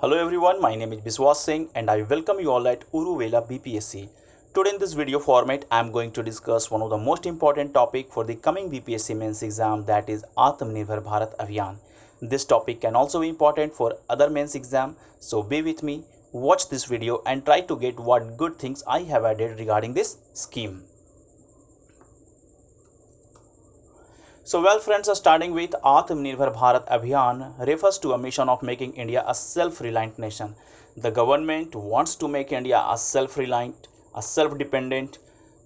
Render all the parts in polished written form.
Hello everyone, my name is Biswas Singh and I welcome you all at Uruvela BPSC. Today in this video format, I am going to discuss one of the most important topic for the coming BPSC mains exam, that is Atmanirbhar Bharat Abhiyan. This topic can also be important for other mains exam, so be with me, watch this video and try to get what good things I have added regarding this scheme. So well friends, starting with Atmanirbhar Bharat Abhiyan refers to a mission of making India a self-reliant nation. The government wants to make India a self-reliant, a self-dependent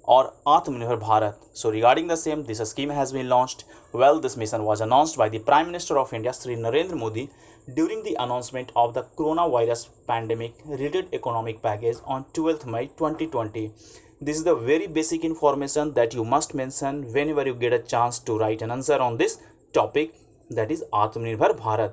or Atmanirbhar Bharat. So regarding the same, this scheme has been launched. Well, this mission was announced by the Prime Minister of India, Sri Narendra Modi, during the announcement of the coronavirus pandemic related economic package on 12th May 2020. This is the very basic information that you must mention whenever you get a chance to write an answer on this topic, that is Atmanirbhar Bharat.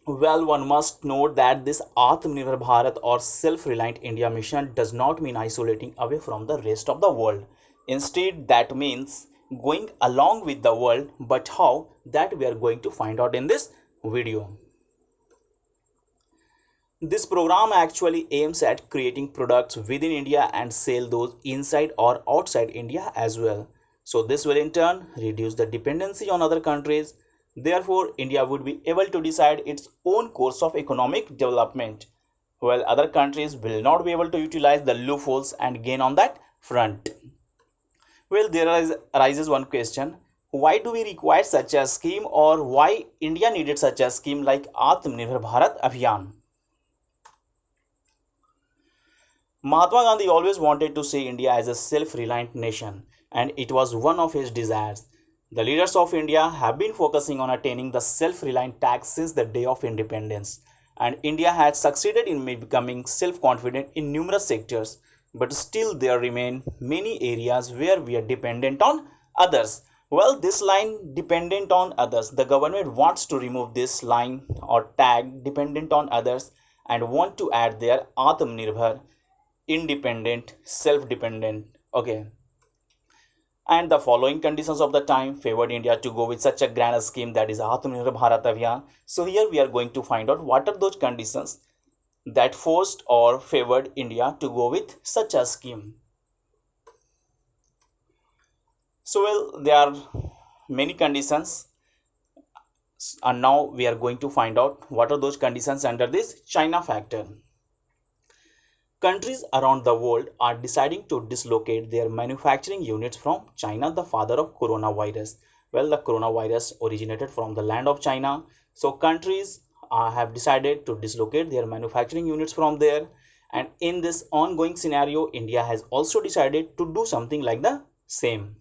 Well, one must note that this Atmanirbhar Bharat or self-reliant India mission does not mean isolating away from the rest of the world. Instead, that means going along with the world, but how, that we are going to find out in this video. This program actually aims at creating products within India and sell those inside or outside India as well. So this will in turn reduce the dependency on other countries. Therefore, India would be able to decide its own course of economic development, while other countries will not be able to utilize the loopholes and gain on that front. Well, arises one question. Why do we require such a scheme, or why India needed such a scheme like Atmanirbhar Bharat Abhiyan? Mahatma Gandhi always wanted to see India as a self-reliant nation, and it was one of his desires. The leaders of India have been focusing on attaining the self-reliant tax since the day of independence, and India has succeeded in becoming self-confident in numerous sectors, but still there remain many areas where we are dependent on others. Well, this line dependent on others, the government wants to remove this line or tag dependent on others and want to add their Atmanirbhar, independent, self-dependent. Okay, and the following conditions of the time favored India to go with such a grand scheme, that is Atmanirbhar Bharat Abhiyan. So here we are going to find out what are those conditions that forced or favored India to go with such a scheme. So well, there are many conditions, and now we are going to find out what are those conditions under this China factor. Countries around the world are deciding to dislocate their manufacturing units from China, the father of coronavirus. Well, the coronavirus originated from the land of China. So countries have decided to dislocate their manufacturing units from there. And in this ongoing scenario, India has also decided to do something like the same.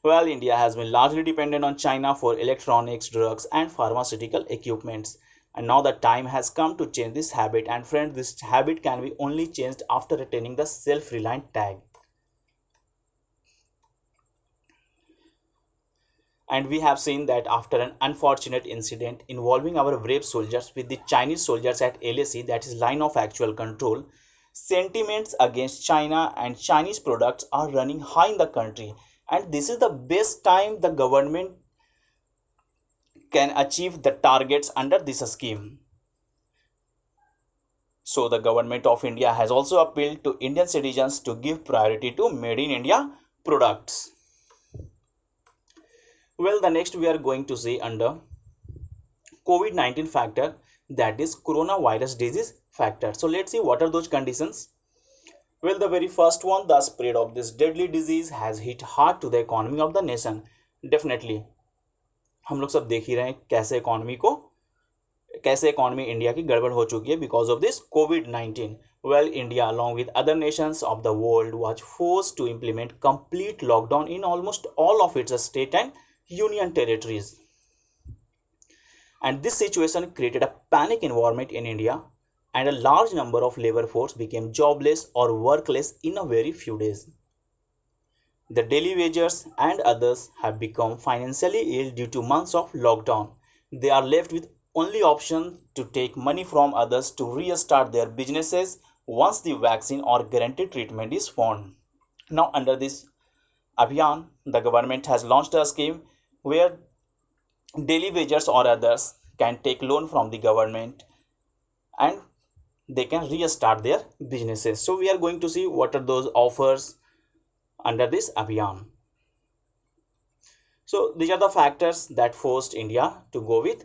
Well, India has been largely dependent on China for electronics, drugs, and pharmaceutical equipments. And now the time has come to change this habit. And friends, this habit can be only changed after attaining the self-reliant tag. And we have seen that after an unfortunate incident involving our brave soldiers with the Chinese soldiers at LAC, that is line of actual control, sentiments against China and Chinese products are running high in the country. And this is the best time the government can achieve the targets under this scheme. So the government of India has also appealed to Indian citizens to give priority to made in India products. Well, the next we are going to see under COVID-19 factor, that is coronavirus disease factor. So let's see what are those conditions. Well, the very first one, the spread of this deadly disease has hit hard to the economy of the nation. Definitely हम लोग सब देख ही रहे हैं कैसे economy India की गड़बड़ हो चुकी है because of this covid. Well, India along with other nations of the world was forced to implement complete lockdown in almost all of its state and union territories. And this situation created a panic environment in India, and a large number of labor force became jobless or workless in a very few days. The daily wagers and others have become financially ill due to months of lockdown. They are left with only option to take money from others to restart their businesses once the vaccine or guaranteed treatment is found. Now under this Abhiyan, the government has launched a scheme where daily wagers or others can take loan from the government and they can restart their businesses. So we are going to see what are those offers under this Abhiyan. So these are the factors that forced India to go with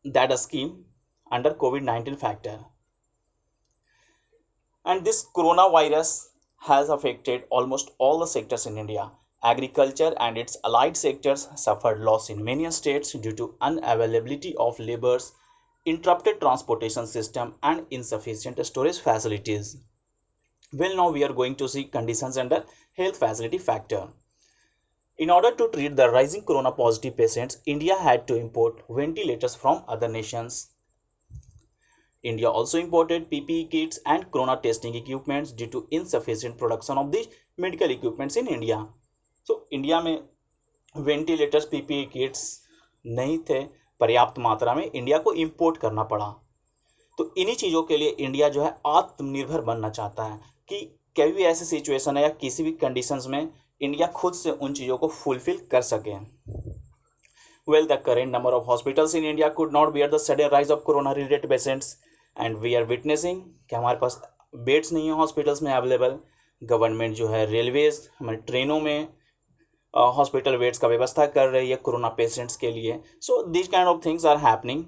that scheme under COVID-19 factor. And this coronavirus has affected almost all the sectors in India. Agriculture and its allied sectors suffered loss in many states due to unavailability of laborers, interrupted transportation system, and insufficient storage facilities. Well, now we are going to see conditions under health facility factor. In order to treat the rising corona positive patients, India had to import ventilators from other nations. India also imported PPE kits and corona testing equipments due to insufficient production of these medical equipments in India. So India में ventilators PPE kits नहीं थे पर्याप्त मात्रा में, India को import करना पड़ा। तो इन्हीं चीज़ों के लिए इंडिया जो है आत्मनिर्भर बनना चाहता है कि कभी भी ऐसी सिचुएशन है या किसी भी कंडीशंस में इंडिया खुद से उन चीज़ों को फुलफिल कर सके। Well, the current number of hospitals in India could not bear the sudden rise of corona-related patients, and we are witnessing कि हमारे पास बेड्स नहीं है हॉस्पिटल्स में अवेलेबल। गवर्नमेंट जो है रेलवेज हमारी ट्रेनों में हॉस्पिटल बेड्स का व्यवस्था कर रही है कोरोना पेशेंट्स के लिए। So this kind of things are happening.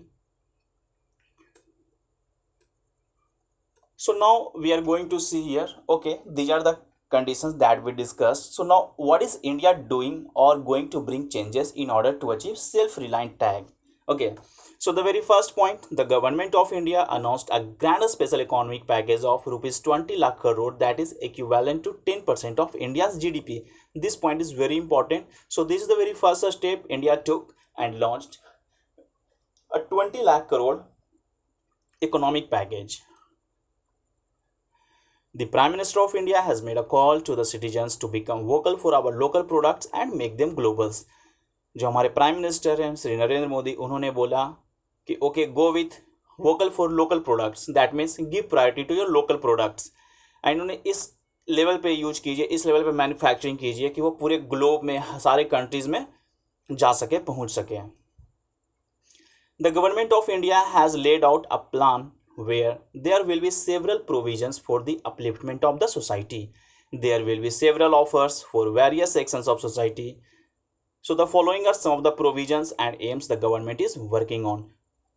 So now we are going to see here, okay, these are the conditions that we discussed. So now what is India doing or going to bring changes in order to achieve self-reliant tag? Okay, so the very first point, the government of India announced a grand special economic package of rupees 20 lakh crore that is equivalent to 10% of India's GDP. This point is very important. So this is the very first step India took and launched a 20 lakh crore economic package. The Prime Minister of India has made a call to the citizens to become vocal for our local products and make them globals. जो हमारे prime minister हैं श्री नरेंद्र मोदी, उन्होंने बोला कि okay go with vocal for local products, that means give priority to your local products. And उन्होंने इस level पे use कीजिए, इस लेवल पे मैन्युफैक्चरिंग कीजिए कि वो पूरे ग्लोब में सारे कंट्रीज़ में जा सके, पहुंच सके। The government of India has laid out a plan where there will be several provisions for the upliftment of the society. There will be several offers for various sections of society. So the following are some of the provisions and aims the government is working on.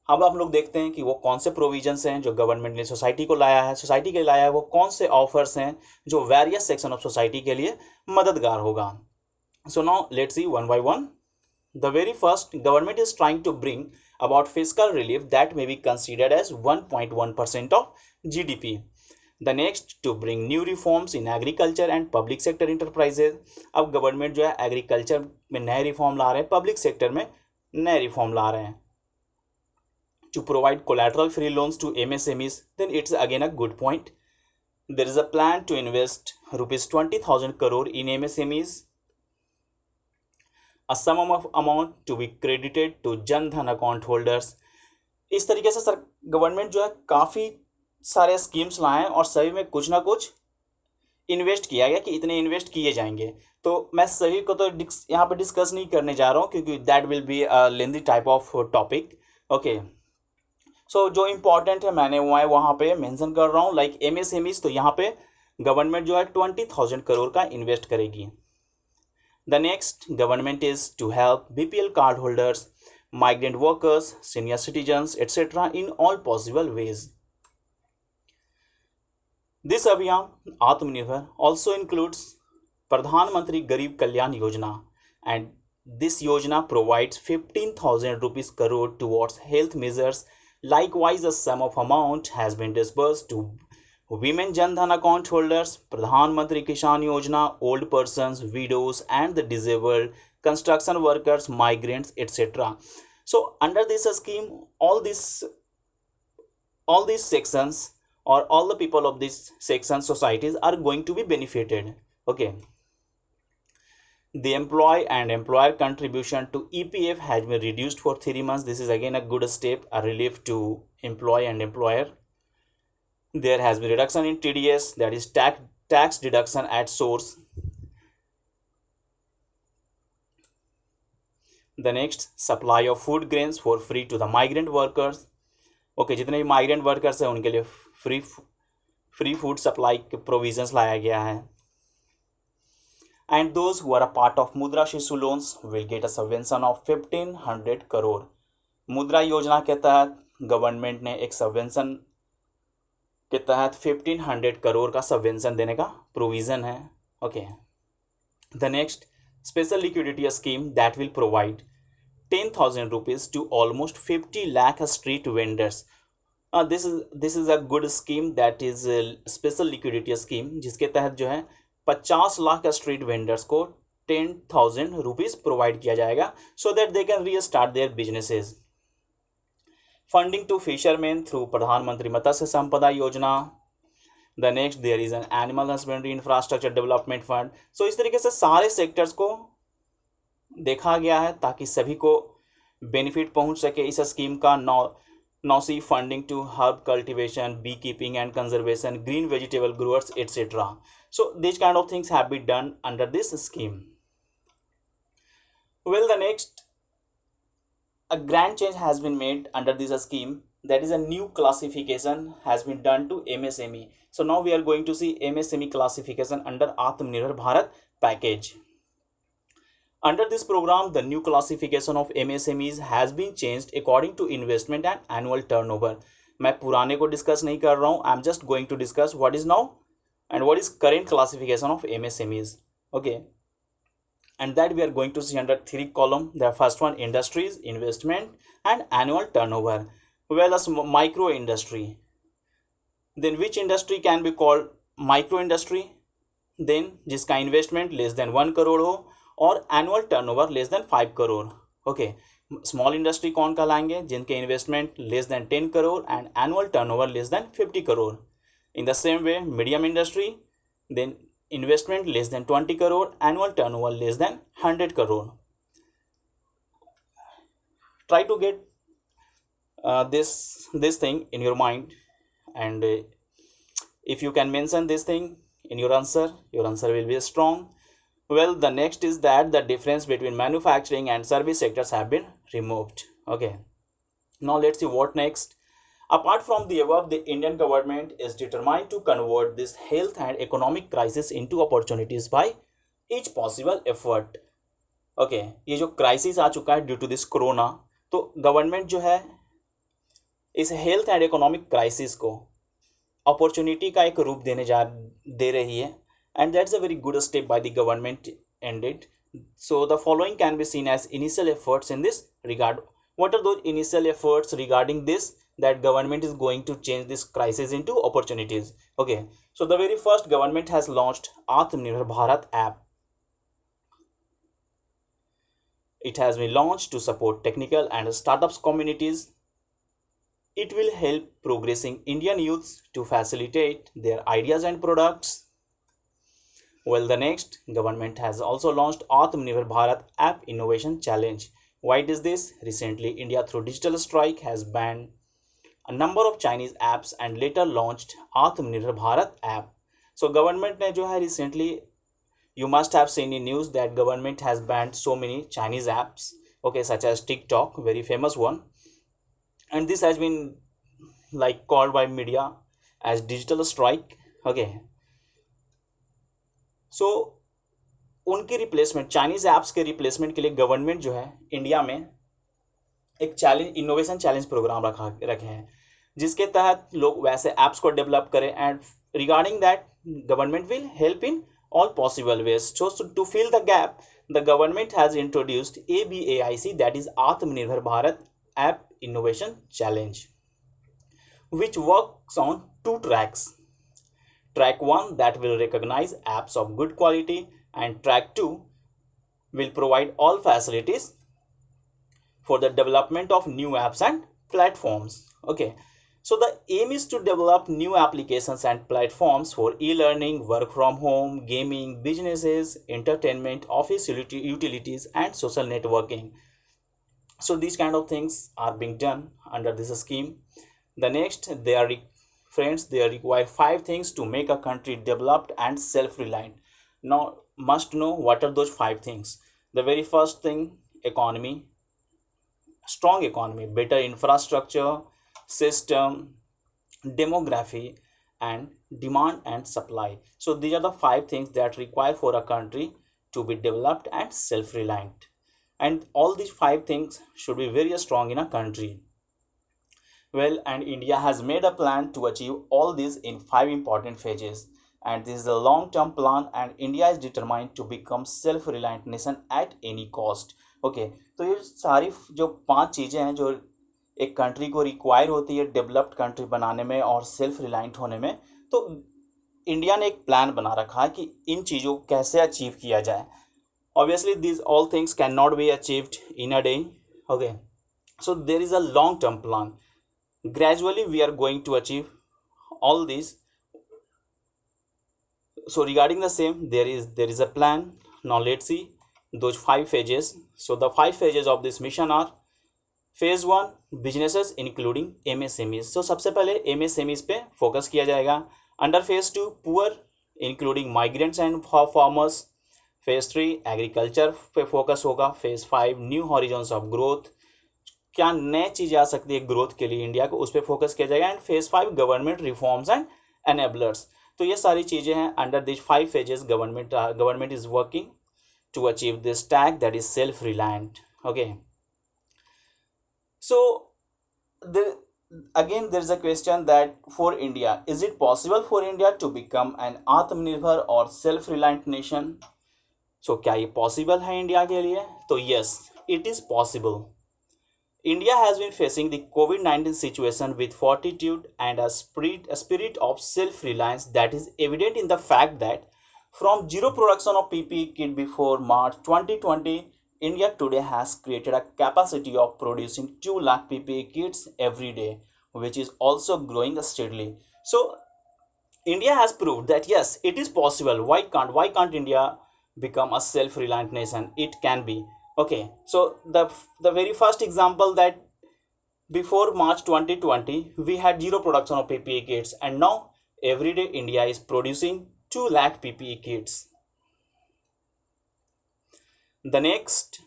अब आप लोग देखते हैं कि वो कौन से provisions हैं जो गवर्नमेंट ने सोसाइटी को लाया है, सोसाइटी के लिए लाया है, वो कौन से ऑफर्स हैं जो वेरियस सेक्शन ऑफ सोसाइटी के लिए मददगार होगा। So now let's see one by one. The very first, government is trying to bring about fiscal relief that may be considered as 1.1% of GDP. The next, to bring new reforms in agriculture and public sector enterprises. अब government जो है agriculture में नए reform ला रहे हैं, public sector में नए reform ला रहे हैं। To provide collateral free loans to MSMEs, then it's again a good point. There is a plan to invest rupees 20,000 crore in MSMEs. A sum of amount to be credited to Jan Dhan account holders. इस तरीके से sir government जो है काफ़ी सारे schemes लाए हैं और सभी में कुछ ना कुछ इन्वेस्ट किया गया कि इतने इन्वेस्ट किए जाएंगे। तो मैं सभी को तो यहाँ पे डिस्कस नहीं करने जा रहा हूँ क्योंकि that will be a lengthy type of topic. Okay, so जो इम्पोर्टेंट है मैंने वहाँ पे मेंशन कर रहा हूँ, लाइक MSMEs। तो यहाँ पे गवर्नमेंट जो है 20,000 करोड़ का इन्वेस्ट करेगी। The next, government is to help BPL card holders, migrant workers, senior citizens, etc. in all possible ways. This Abhiyan, Atmanirbhar, also includes Pradhan Mantri Garib Kalyan Yojana, and this Yojana provides 15,000 rupees crore towards health measures. Likewise, a sum of amount has been disbursed to women Jan Dhan account holders, Pradhan Mantri Kisan Yojana, old persons, widows, and the disabled, construction workers, migrants, etc. So under this scheme, all these sections or all the people of these section societies are going to be benefited. Okay. The employee and employer contribution to EPF has been reduced for 3 months. This is again a good step, a relief to employee and employer. There has been reduction in TDS, that is tax deduction at source. The next supply of food grains for free to the migrant workers. Okay, जितने भी migrant workers हैं उनके लिए free food supply के provisions लाया गया है। And those who are a part of Mudra Shishu loans will get a subvention of 1500 crore. Mudra योजना के तहत गवर्नमेंट ने एक सबवेंशन के तहत 1500 करोड़ का सबवेंशन देने का प्रोविज़न है। Okay, the next special liquidity scheme that will provide 10,000 rupees to almost 50 lakh street vendors. This is a good scheme that is special liquidity scheme, जिसके तहत जो है 50 लाख स्ट्रीट वेंडर्स को 10,000 रुपीज़ प्रोवाइड किया जाएगा so that they can restart their businesses. Funding to fisherman through Pradhanmantri Matsya Sampada Yojana. The next there is an animal husbandry infrastructure development fund. So इस तरीके से सारे सेक्टर्स को देखा गया है ताकि सभी को बेनिफिट पहुंच सके इस स्कीम का। Nursery funding to herb cultivation, bee keeping and conservation, green vegetable growers etcetera. So this kind of things have been done under this scheme. Well, the next, a grand change has been made under this scheme. That is, a new classification has been done to MSME. So now we are going to see MSME classification under Atmanirbhar Bharat package. Under this program, the new classification of MSMEs has been changed according to investment and annual turnover. मैं पुराने को discuss नहीं कर रहा हूँ. I'm just going to discuss what is now and what is current classification of MSMEs. Okay. And that we are going to see under 3 column. The first one, industries, investment and annual turnover. Well, as micro industry, then which industry can be called micro industry? Then जिसका investment less than 1 crore हो और annual turnover less than 5 crore. Okay, small industry कौन कहलाएंगे? जिनके investment less than 10 crore and annual turnover less than 50 crore. In the same way, medium industry, then investment less than 20 crore, annual turnover less than 100 crore. Try to get this thing in your mind, and if you can mention this thing in your answer will be strong. Well, the next is that the difference between manufacturing and service sectors have been removed. Okay, now let's see what next. Apart from the above, the Indian government is determined to convert this health and economic crisis into opportunities by each possible effort. Okay, ये जो crisis आ चुका है due to this corona, तो government जो है इस health and economic crisis को opportunity का एक रूप दे रही है, and that's a very good step by the government ended. So the following can be seen as initial efforts in this regard. What are those initial efforts regarding this? That government is going to change this crisis into opportunities. Okay, so the very first, government has launched Atmanirbhar Bharat app. It has been launched to support technical and startups communities. It will help progressing Indian youths to facilitate their ideas and products. Well, the next, government has also launched Atmanirbhar Bharat app innovation challenge. Why is this? Recently, India through digital strike has banned a number of Chinese apps and later launched Atmanirbhar Bharat app. So government ने जो है recently, you must have seen in news that government has banned so many Chinese apps, okay, such as TikTok, very famous one, and this has been like called by media as digital strike. Okay, so उनकी replacement, Chinese apps के replacement के लिए government जो है India में एक challenge, innovation challenge programme रखे हैं, जिसके तहत लोग वैसे ऐप्स को डेवलप करें, and regarding that government will help in all possible ways. So to fill the gap, the government has introduced ABAIC, that is Atmanirbhar Bharat app innovation challenge, which works on 2 tracks. Track 1 that will recognize apps of good quality, and track 2 will provide all facilities for the development of new apps and platforms. Okay, so the aim is to develop new applications and platforms for e-learning, work from home, gaming, businesses, entertainment, office utilities, and social networking. So these kind of things are being done under this scheme. The next, friends, they require 5 things to make a country developed and self-reliant. Now, must know what are those 5 things. The very first thing, economy. strong economy, better infrastructure system, demography, and demand and supply. So these are the five things that require for a country to be developed and self-reliant. And all these five things should be very strong in a country. Well, and India has made a plan to achieve all these in five important phases. And this is a long-term plan, and India is determined to become self-reliant nation at any cost. Okay, तो ये सारी जो पांच चीज़ें हैं जो एक country को रिक्वायर होती है डेवलप्ड कंट्री बनाने में और सेल्फ रिलायंट होने में, तो इंडिया ने एक प्लान बना रखा है कि इन चीज़ों को कैसे अचीव किया जाए. Obviously, these all things cannot be achieved in a day. Okay, so there is a long-term plan. Gradually we are going to achieve all these. So regarding the same, there is a plan. Now let's see those five phases. So the five phases of this mission are: phase 1, businesses including MSMEs. So सबसे पहले MSMEs पे focus किया जाएगा. Under phase 2, poor including migrants and farmers. phase 3, agriculture पे focus होगा. phase 5, new horizons of growth, क्या नए चीज़ें आ सकती है ग्रोथ के लिए इंडिया को, उस पर फोकस किया जाएगा. And phase 5, government reforms and enablers. तो ये सारी चीज़ें हैं. Under this five phases government is working to achieve this tag that is self reliant. Okay, so there again there is a question that for India, is it possible for India to become an आत्मनिर्भर और self reliant nation? So क्या ये possible है India के लिए? तो yes, it is possible. India has been facing the COVID-19 situation with fortitude and a spirit of self-reliance that is evident in the fact that from zero production of PPE kit before March 2020, India today has created a capacity of producing 2 lakh PPE kits every day, which is also growing steadily. So India has proved that yes, it is possible. Why can't India become a self-reliant nation? It can be. Okay, so the very first example that before March 2020 we had zero production of PPE kits, and now every day India is producing 2 lakh PPE kits. The next,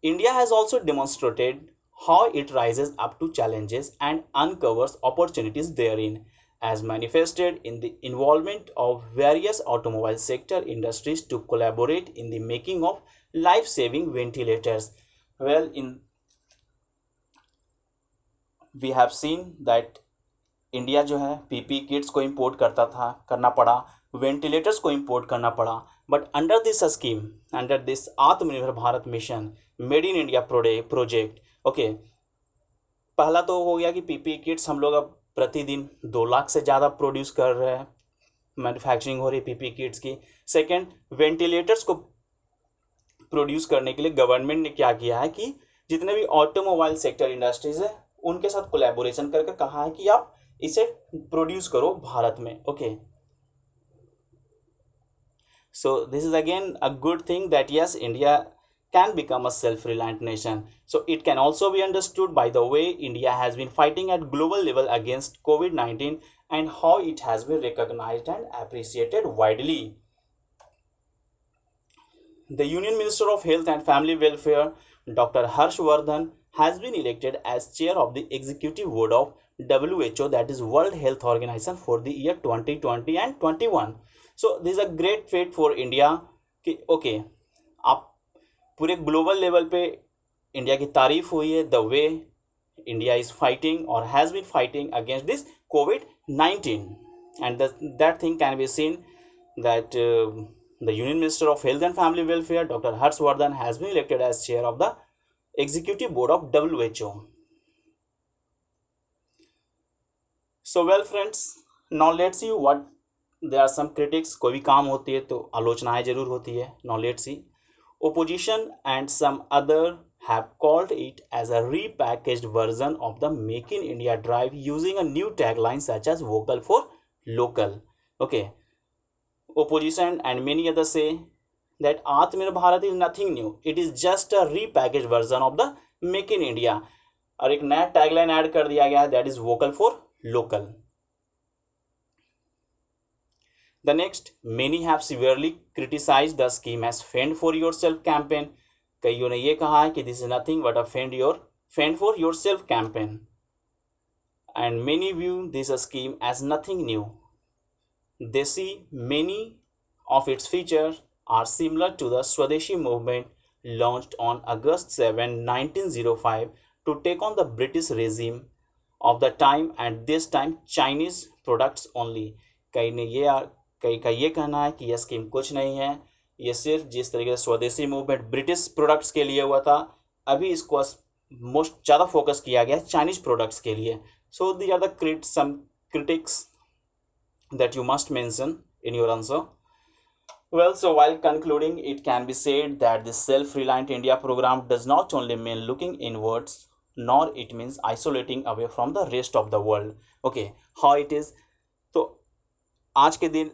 India has also demonstrated how it rises up to challenges and uncovers opportunities therein, as manifested in the involvement of various automobile sector industries to collaborate in the making of life-saving ventilators. Well, we have seen that India जो है PP kits को import करना पड़ा, ventilators को import करना पड़ा. But under this scheme, under this Atmanirbhar Bharat mission, made in India project, okay, पहला तो हो गया कि पीपी किट्स हम लोग अब प्रतिदिन 2 लाख से ज़्यादा प्रोड्यूस कर रहे हैं, मैन्युफैक्चरिंग हो रही है पीपी किट्स की. सेकेंड, वेंटिलेटर्स को प्रोड्यूस करने के लिए गवर्नमेंट ने क्या किया है कि जितने भी ऑटोमोबाइल सेक्टर इंडस्ट्रीज है उनके साथ कोलैबोरेशन करके कहा है कि आप इसे प्रोड्यूस करो भारत में. Okay, so this is again a good thing that yes, India can become a self-reliant nation. So it can also be understood by the way India has been fighting at global level against COVID-19 and how it has been recognized and appreciated widely. The Union Minister of Health and Family Welfare, Dr. Harsh Vardhan, has been elected as chair of the executive board of WHO, that is World Health Organization, for the year 2020 and 21. So this is a great feat for India कि okay, आप पूरे global level पे India की तारीफ हुई है the way India is fighting or has been fighting against this COVID-19, and that thing can be seen that the Union Minister of Health and Family Welfare, Dr. Harsh Vardhan, has been elected as chair of the executive board of WHO. So well friends, now let's see what there are some critics. कोई भी काम होती है तो आलोचनाएं जरूर होती है. Now let's see. Opposition and some other have called it as a repackaged version of the Make in India drive using a new tagline such as vocal for local. Okay, opposition and many others say that Atmanirbhar Bharat is nothing new. It is just a repackaged version of the Make in India. और एक नया tagline add कर दिया गया है, that is vocal for local. The next, many have severely criticized the scheme as fend for yourself campaign, कईयों ने ये कहा है कि this is nothing but a fend for yourself campaign, and many view this scheme as nothing new. They see many of its features are similar to the Swadeshi movement launched on August 7, 1905 to take on the British regime of the time, and this time Chinese products only. कई ने ये कई का ये कहना है कि यह स्कीम कुछ नहीं है, ये सिर्फ जिस तरीके से स्वदेशी मूवमेंट ब्रिटिश प्रोडक्ट्स के लिए हुआ था, अभी इसको मोस्ट ज़्यादा फोकस किया गया चाइनीज प्रोडक्ट्स के लिए. So they are the some critics that you must mention in your answer. Well, so while concluding, it can be said that the Self-Reliant India program does not only mean looking inwards, nor it means isolating away from the rest of the world. Okay, how it is? तो आज के दिन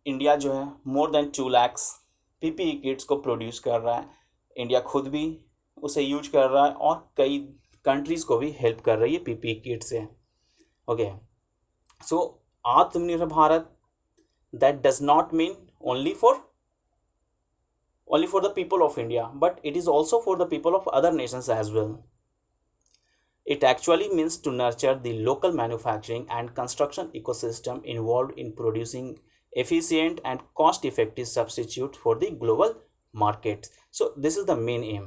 India जो है more than 2 lakhs PPE kits को produce कर रहा है. इंडिया खुद भी उसे यूज कर रहा है और कई कंट्रीज़ को भी हेल्प कर रही है PPE किट से. ओके, सो आत्मनिर्भर Bharat, that does not mean only for the people of India, but it is also for the people of other nations as well. It actually means to nurture the local manufacturing and construction ecosystem involved in producing efficient and cost effective substitute for the global markets. So this is the main aim,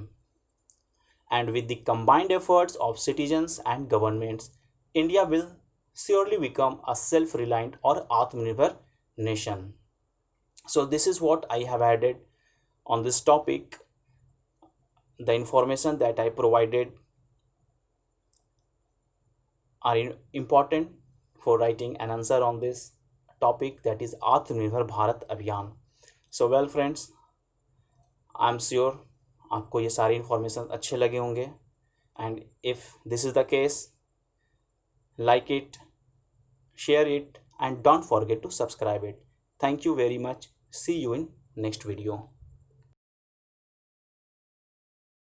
and with the combined efforts of citizens and governments, India will surely become a self-reliant or Atmanirbhar nation. So this is what I have added on this topic. The information that I provided are important for writing an answer on this topic, that is Atmanirbhar Bharat Abhiyan. So well friends, I am sure आपको ये सारी information अच्छे लगे होंगे, and if this is the case, like it, share it, and don't forget to subscribe it. Thank you very much. See you in next video.